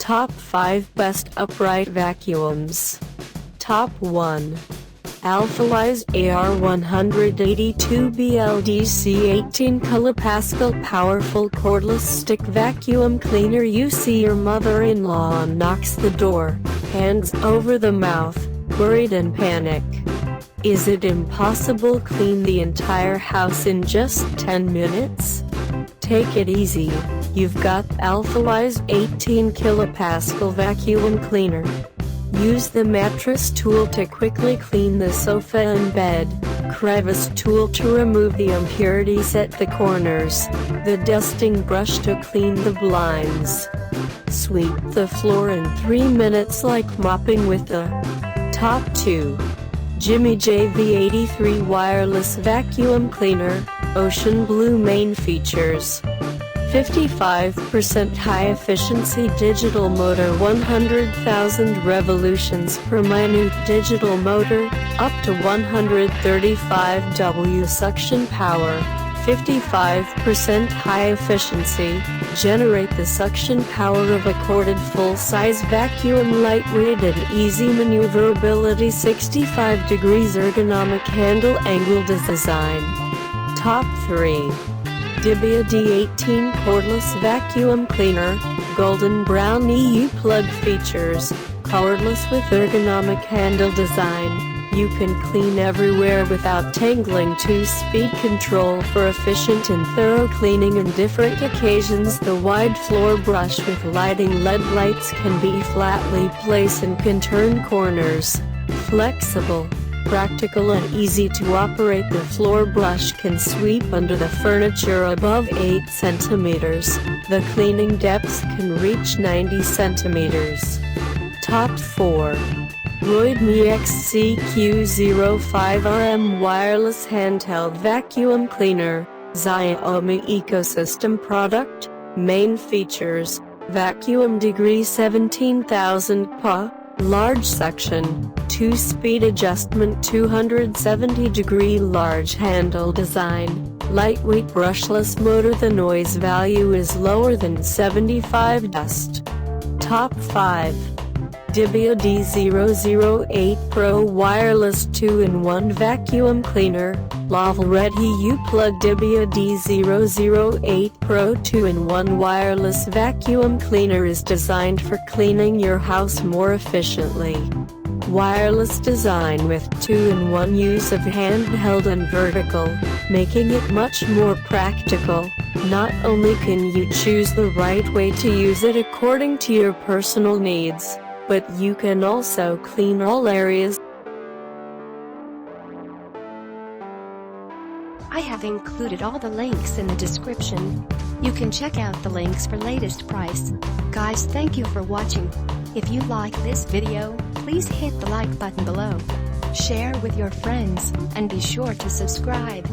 Top 5 Best Upright Vacuums. Top 1. Alfawise Aare 182BLDC 18 kPa Powerful Cordless Stick Vacuum Cleaner. You see your mother-in-law knocks the door, hands over the mouth, worried and panic. Is it impossible to clean the entire house in just 10 minutes? Take it easy, you've got Alfawise 18 kPa Vacuum Cleaner. Use the mattress tool to quickly clean the sofa and bed, crevice tool to remove the impurities at the corners, the dusting brush to clean the blinds. Sweep the floor in 3 minutes like mopping with the Top 2. Joji J83 Wireless Vacuum Cleaner, Ocean Blue. Main features: 55% high efficiency digital motor, 100,000 revolutions per minute digital motor, up to 135 W suction power. 55% high efficiency, generate the suction power of a corded full-size vacuum. Lightweight and easy maneuverability, 65 degrees ergonomic handle angle design. Top 3. Joji D18 Cordless Vacuum Cleaner, Golden Brown EU Plug features, cordless with ergonomic handle design. You can clean everywhere without tangling. 2-speed control for efficient and thorough cleaning on different occasions. The wide floor brush with lighting LED lights can be flatly placed and can turn corners. Flexible, practical and easy to operate, the floor brush can sweep under the furniture above 8 centimeters. The cleaning depths can reach 90 centimeters. Top 4. Royden EXCQ05RM Wireless Handheld Vacuum Cleaner, Xiaomi Ecosystem product. Main features: vacuum degree 17,000 Pa, large section, 2-speed adjustment, 270-degree large handle design, lightweight brushless motor. The noise value is lower than 75 dust. Top 5. Joji D008 Pro Wireless 2-in-1 Vacuum Cleaner, Lava Red EU Plug. Joji D008 Pro 2-in-1 Wireless Vacuum Cleaner is designed for cleaning your house more efficiently. Wireless design with 2-in-1 use of handheld and vertical, making it much more practical. Not only can you choose the right way to use it according to your personal needs, but you can also clean all areas. I have included all the links in the description. You can check out the links for latest price. Guys, thank you for watching. If you like this video, please hit the like button below. Share with your friends, and be sure to subscribe.